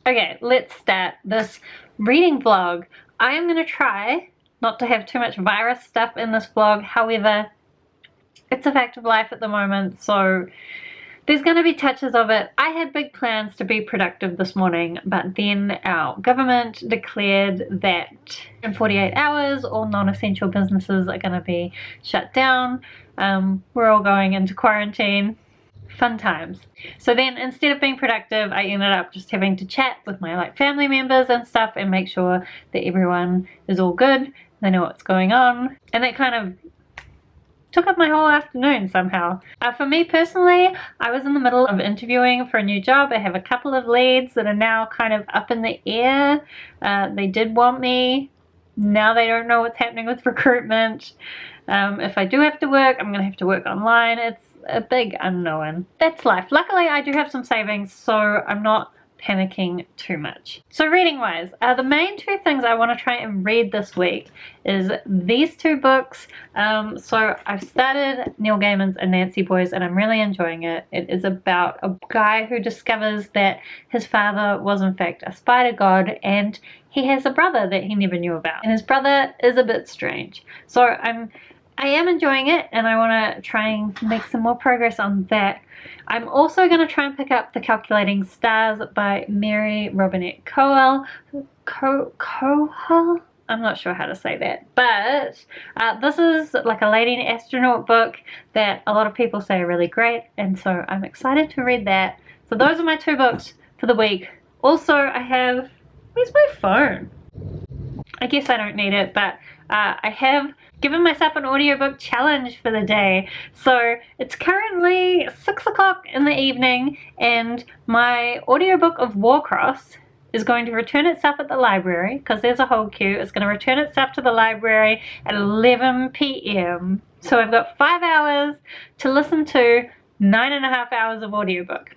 Okay, let's start this reading vlog. I am going to try not to have too much virus stuff in this vlog. However, it's a fact of life at the moment, so there's going to be touches of it. I had big plans to be productive this morning, but then our government declared that in 48 hours all non-essential businesses are going to be shut down. We're all going into quarantine. Fun times. So then instead of being productive, I ended up just having to chat with my family members and stuff and make sure that everyone is all good, they know what's going on, and that kind of took up my whole afternoon somehow. For me personally, I was in the middle of interviewing for a new job. I have a couple of leads that are now kind of up in the air. They did want me. Now they don't know what's happening with recruitment. If I do have to work, I'm going to have to work online. It's a big unknown. That's life. Luckily, I do have some savings, so I'm not panicking too much. So reading wise, the main two things I want to try and read this week is these two books. So I've started Neil Gaiman's Anansi Boys and I'm really enjoying it. It is about a guy who discovers that his father was in fact a spider god and he has a brother that he never knew about. And his brother is a bit strange. So I am enjoying it and I want to try and make some more progress on that. I'm also going to try and pick up The Calculating Stars by Mary Robinette Kowal. Kowal? I'm not sure how to say that, but this is like a lady astronaut book that a lot of people say are really great, and so I'm excited to read that. So those are my two books for the week. Also, I have, where's my phone? I guess I don't need it, but I have given myself an audiobook challenge for the day. So it's currently 6 o'clock in the evening and my audiobook of Warcross is going to return itself at the library because there's a whole queue. It's going to return itself to the library at 11 p.m. So I've got 5 hours to listen to 9.5 hours of audiobook.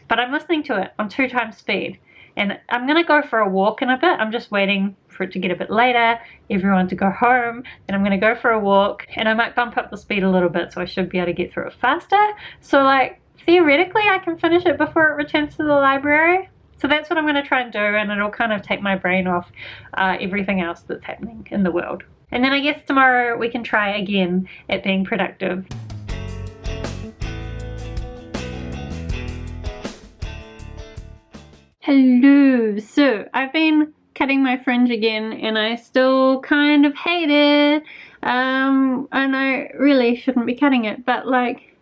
But I'm listening to it on 2 times speed. And I'm going to go for a walk in a bit. I'm just waiting for it to get a bit later, everyone to go home, then I'm going to go for a walk and I might bump up the speed a little bit so I should be able to get through it faster. So like theoretically I can finish it before it returns to the library. So that's what I'm going to try and do, and it'll kind of take my brain off everything else that's happening in the world. And then I guess tomorrow we can try again at being productive. Hello, so I've been cutting my fringe again and I still kind of hate it, and I really shouldn't be cutting it, but like,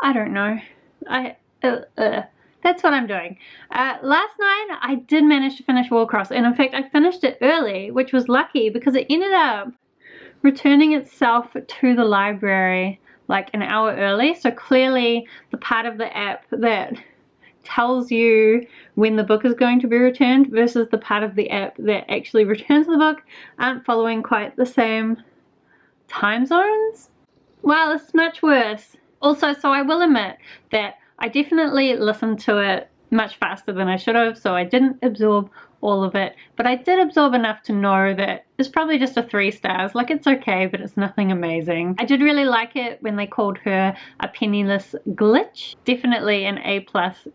I don't know, that's what I'm doing. Last night I did manage to finish Warcross, and in fact I finished it early, which was lucky because it ended up returning itself to the library like an hour early, so clearly the part of the app that tells you when the book is going to be returned versus the part of the app that actually returns the book aren't following quite the same time zones. Well, it's much worse. Also, so I will admit that I definitely listened to it much faster than I should have, so I didn't absorb all of it, but I did absorb enough to know that it's probably just a 3 stars. Like, it's okay, but it's nothing amazing. I did really like it when they called her a penniless glitch. Definitely an A+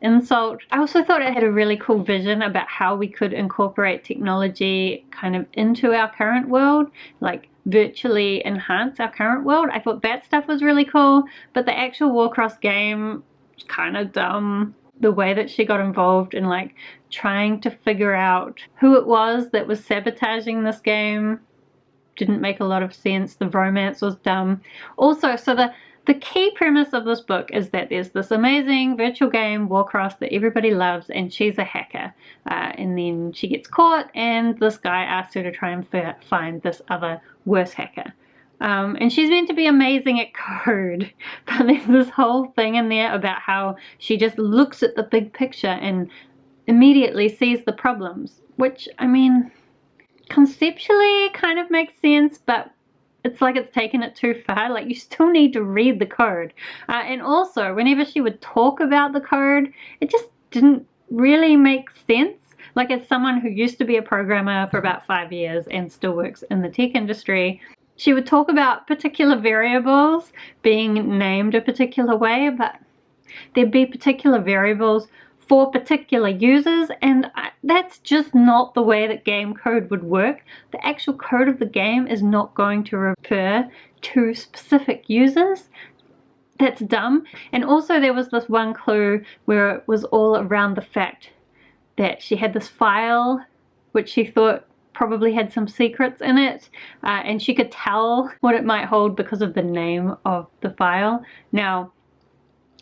insult. I also thought it had a really cool vision about how we could incorporate technology kind of into our current world, like virtually enhance our current world. I thought that stuff was really cool, but the actual Warcross game was kind of dumb. The way that she got involved in like trying to figure out who it was that was sabotaging this game didn't make a lot of sense. The romance was dumb. Also, so the key premise of this book is that there's this amazing virtual game, Warcross, that everybody loves, and she's a hacker. And then she gets caught and this guy asks her to try and find this other worse hacker. And she's meant to be amazing at code, but there's this whole thing in there about how she just looks at the big picture and immediately sees the problems, which, I mean, conceptually kind of makes sense, but it's like it's taken it too far. Like, you still need to read the code. And also, whenever she would talk about the code, it just didn't really make sense. Like, as someone who used to be a programmer for about 5 years and still works in the tech industry, she would talk about particular variables being named a particular way, but there'd be particular variables for particular users, and that's just not the way that game code would work. The actual code of the game is not going to refer to specific users. That's dumb. And also there was this one clue where it was all around the fact that she had this file which she thought probably had some secrets in it, and she could tell what it might hold because of the name of the file. Now,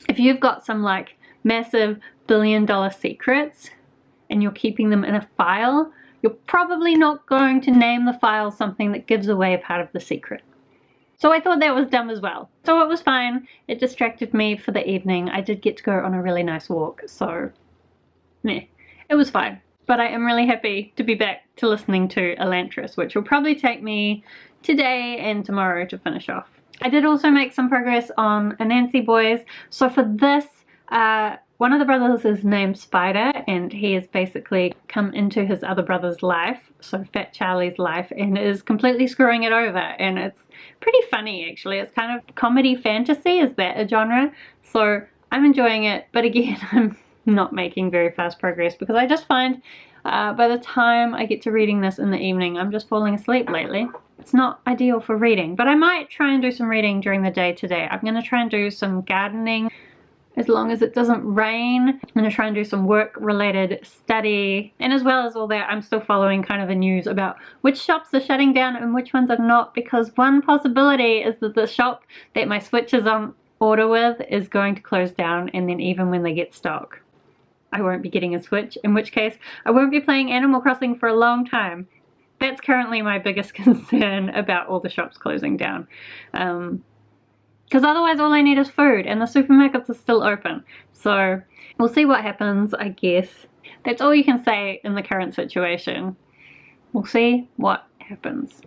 if you've got some like massive billion-dollar secrets and you're keeping them in a file, you're probably not going to name the file something that gives away a part of the secret. So I thought that was dumb as well. So it was fine. It distracted me for the evening. I did get to go on a really nice walk, so meh, it was fine. But I am really happy to be back to listening to Elantris, which will probably take me today and tomorrow to finish off. I did also make some progress on Anansi Boys. So for this, one of the brothers is named Spider, and he has basically come into his other brother's life, so Fat Charlie's life, and is completely screwing it over. And it's pretty funny, actually. It's kind of comedy fantasy. Is that a genre? So I'm enjoying it, but again, I'm not making very fast progress because I just find by the time I get to reading this in the evening, I'm just falling asleep lately. It's not ideal for reading, but I might try and do some reading during the day today. I'm going to try and do some gardening as long as it doesn't rain. I'm going to try and do some work-related study, and as well as all that, I'm still following kind of the news about which shops are shutting down and which ones are not, because one possibility is that the shop that my Switch is on order with is going to close down, and then even when they get stock, I won't be getting a Switch, in which case I won't be playing Animal Crossing for a long time. That's currently my biggest concern about all the shops closing down. Because otherwise all I need is food, and the supermarkets are still open. So we'll see what happens, I guess. That's all you can say in the current situation. We'll see what happens.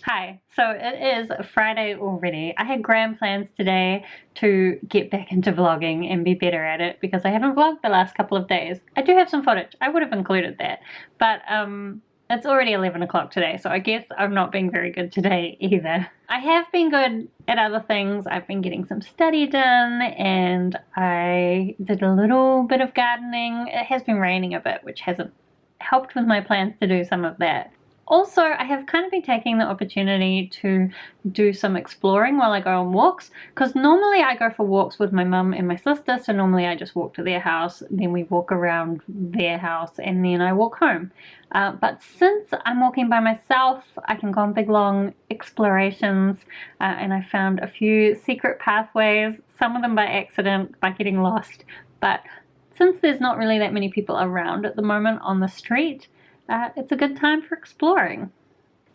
Hi, so it is Friday already. I had grand plans today to get back into vlogging and be better at it because I haven't vlogged the last couple of days. I do have some footage. I would have included that, but it's already 11 o'clock today, so I guess I'm not being very good today either. I have been good at other things. I've been getting some study done, and I did a little bit of gardening. It has been raining a bit, which hasn't helped with my plans to do some of that. Also, I have kind of been taking the opportunity to do some exploring while I go on walks, because normally I go for walks with my mum and my sister, so normally I just walk to their house, then we walk around their house, and then I walk home. But since I'm walking by myself, I can go on big long explorations, and I found a few secret pathways, some of them by accident, by getting lost, but since there's not really that many people around at the moment on the street, it's a good time for exploring.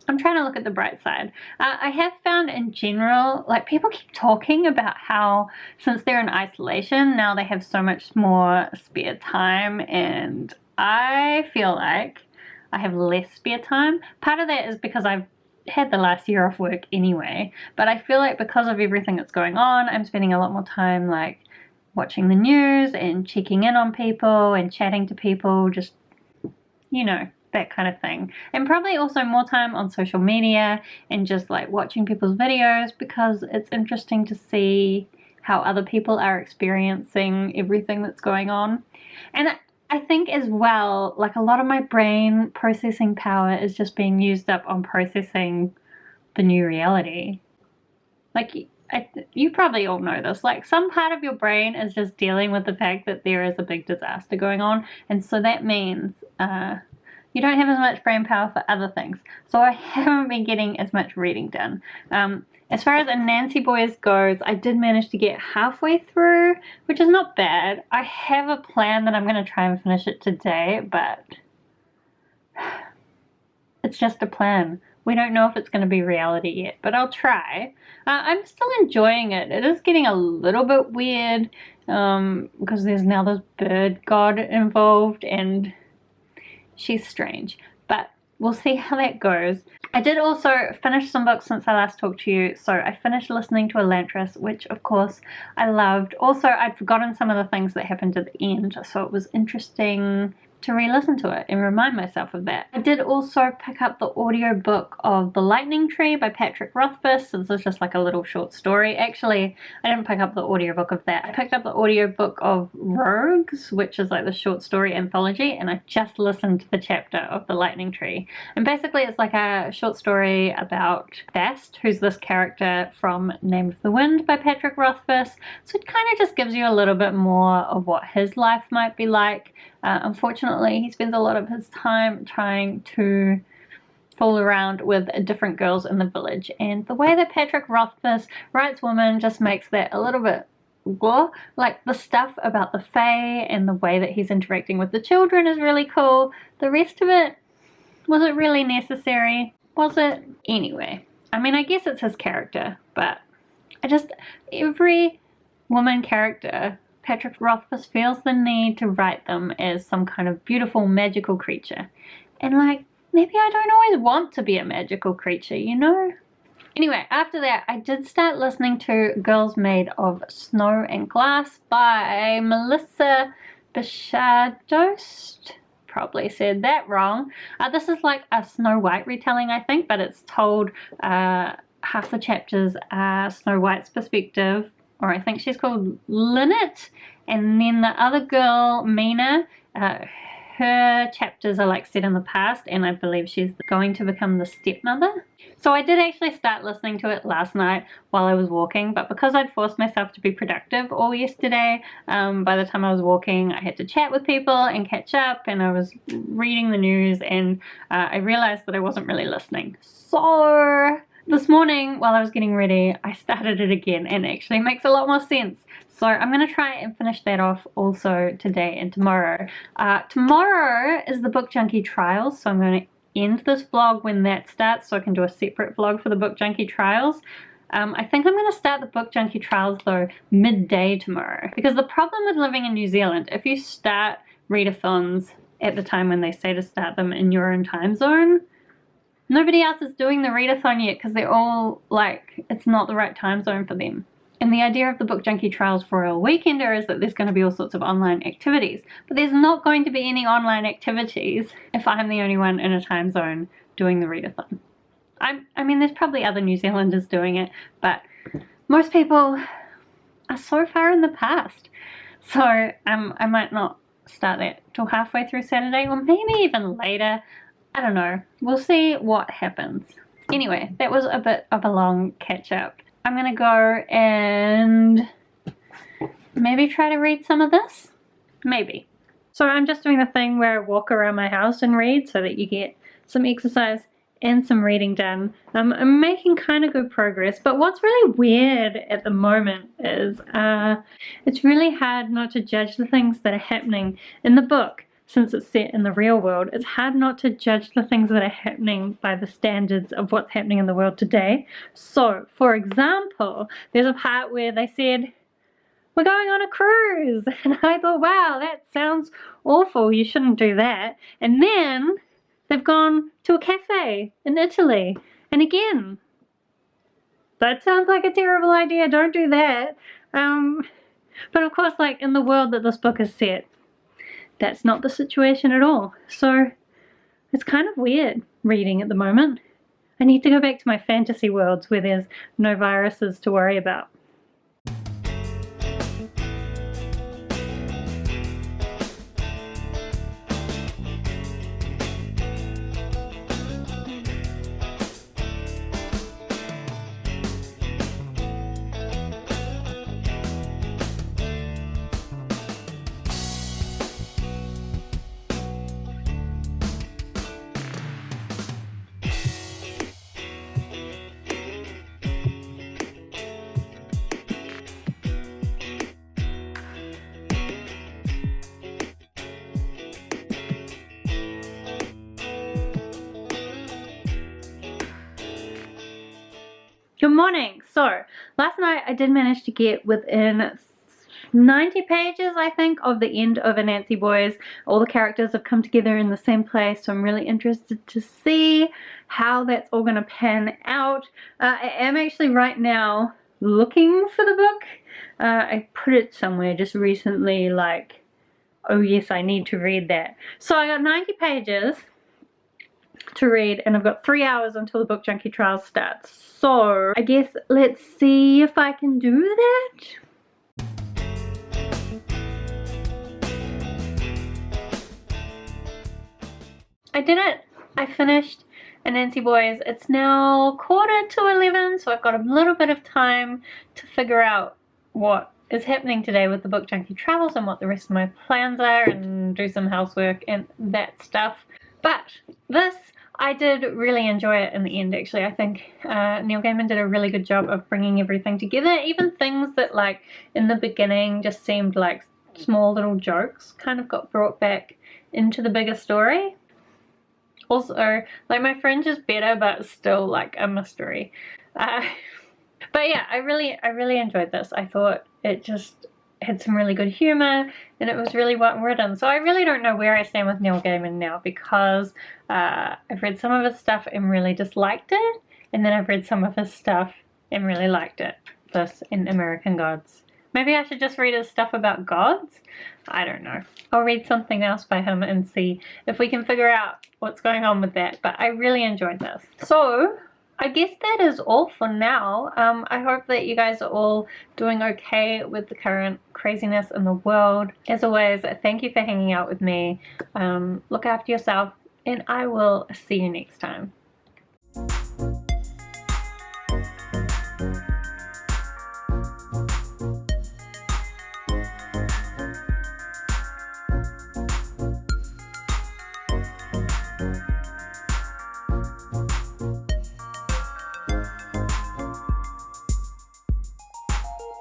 I'm trying to look at the bright side. I have found in general, like, people keep talking about how since they're in isolation, now they have so much more spare time, and I feel like I have less spare time. Part of that is because I've had the last year off work anyway, but I feel like because of everything that's going on, I'm spending a lot more time like watching the news and checking in on people and chatting to people, just, you know, that kind of thing. And probably also more time on social media and just like watching people's videos, because it's interesting to see how other people are experiencing everything that's going on. And I think as well, like, a lot of my brain processing power is just being used up on processing the new reality. Like, you probably all know this, like, some part of your brain is just dealing with the fact that there is a big disaster going on, and so that means you don't have as much brain power for other things. So I haven't been getting as much reading done. As far as Anansi Boys goes, I did manage to get halfway through, which is not bad. I have a plan that I'm going to try and finish it today, but it's just a plan. We don't know if it's going to be reality yet, but I'll try. I'm still enjoying it. It is getting a little bit weird because there's now this bird god involved and she's strange. But we'll see how that goes. I did also finish some books since I last talked to you. So I finished listening to Elantris, which of course I loved. Also, I'd forgotten some of the things that happened at the end, so it was interesting to re-listen to it and remind myself of that. I did also pick up the audiobook of The Lightning Tree by Patrick Rothfuss. This is just like a little short story. Actually, I didn't pick up the audiobook of that. I picked up the audiobook of Rogues, which is like the short story anthology, and I just listened to the chapter of The Lightning Tree. And basically it's like a short story about Bast, who's this character from Name of the Wind by Patrick Rothfuss. So it kind of just gives you a little bit more of what his life might be like. Unfortunately, he spends a lot of his time trying to fool around with different girls in the village, and the way that Patrick Rothfuss writes women just makes that a little bit blah. Like, the stuff about the Fae and the way that he's interacting with the children is really cool. The rest of it, was it really necessary? Was it? Anyway, I mean, I guess it's his character, but every woman character, Patrick Rothfuss feels the need to write them as some kind of beautiful magical creature. And like, maybe I don't always want to be a magical creature, you know? Anyway, after that, I did start listening to Girls Made of Snow and Glass by Melissa Bashardoust. Probably said that wrong. This is like a Snow White retelling, I think, but it's told, half the chapters are Snow White's perspective, or I think she's called Lynette, and then the other girl, Mina, her chapters are like set in the past, and I believe she's going to become the stepmother. So I did actually start listening to it last night while I was walking, but because I'd forced myself to be productive all yesterday, by the time I was walking, I had to chat with people and catch up, and I was reading the news, and I realized that I wasn't really listening. So this morning, while I was getting ready, I started it again, and it actually makes a lot more sense. So I'm going to try and finish that off also today and tomorrow. Tomorrow is the Book Junkie Trials, so I'm going to end this vlog when that starts so I can do a separate vlog for the Book Junkie Trials. I think I'm going to start the Book Junkie Trials though midday tomorrow, because the problem with living in New Zealand, if you start readathons at the time when they say to start them in your own time zone, nobody else is doing the readathon yet because they're all like, it's not the right time zone for them. And the idea of the Book Junkie Trials for a weekender is that there's going to be all sorts of online activities. But there's not going to be any online activities if I'm the only one in a time zone doing the readathon. I mean, there's probably other New Zealanders doing it, but most people are so far in the past. So I might not start that till halfway through Saturday, or maybe even later. I don't know. We'll see what happens. Anyway, that was a bit of a long catch up. I'm gonna go and maybe try to read some of this. Maybe. So I'm just doing the thing where I walk around my house and read so that you get some exercise and some reading done. I'm making kind of good progress, but what's really weird at the moment is it's really hard not to judge the things that are happening in the book. Since it's set in the real world, it's hard not to judge the things that are happening by the standards of what's happening in the world today. So, for example, there's a part where they said, we're going on a cruise. And I thought, wow, that sounds awful. You shouldn't do that. And then they've gone to a cafe in Italy. And again, that sounds like a terrible idea. Don't do that. But of course, like in the world that this book is set, that's not the situation at all. So it's kind of weird reading at the moment. I need to go back to my fantasy worlds where there's no viruses to worry about. Good morning. So, last night I did manage to get within 90 pages, I think, of the end of Anansi Boys. All the characters have come together in the same place, so I'm really interested to see how that's all going to pan out. I am actually right now looking for the book. I put it somewhere just recently, like, oh yes, I need to read that. So I got 90 pages to read, and I've got 3 hours until the Book Junkie Trials starts. So I guess let's see if I can do that. I did it. I finished Anansi Boys. It's now 11:45, so I've got a little bit of time to figure out what is happening today with the Book Junkie Travels and what the rest of my plans are, and do some housework and that stuff. But this, I did really enjoy it in the end, actually. I think Neil Gaiman did a really good job of bringing everything together. Even things that, like, in the beginning just seemed like small little jokes kind of got brought back into the bigger story. Also, like, my fringe is better, but still, like, a mystery. But yeah, I really enjoyed this. I thought it just had some really good humor, and it was really well written. So I really don't know where I stand with Neil Gaiman now, because I've read some of his stuff and really disliked it, and then I've read some of his stuff and really liked it. This and American Gods. Maybe I should just read his stuff about gods? I don't know. I'll read something else by him and see if we can figure out what's going on with that. But I really enjoyed this. So I guess that is all for now. I hope that you guys are all doing okay with the current craziness in the world. As always, thank you for hanging out with me. Look after yourself, and I will see you next time.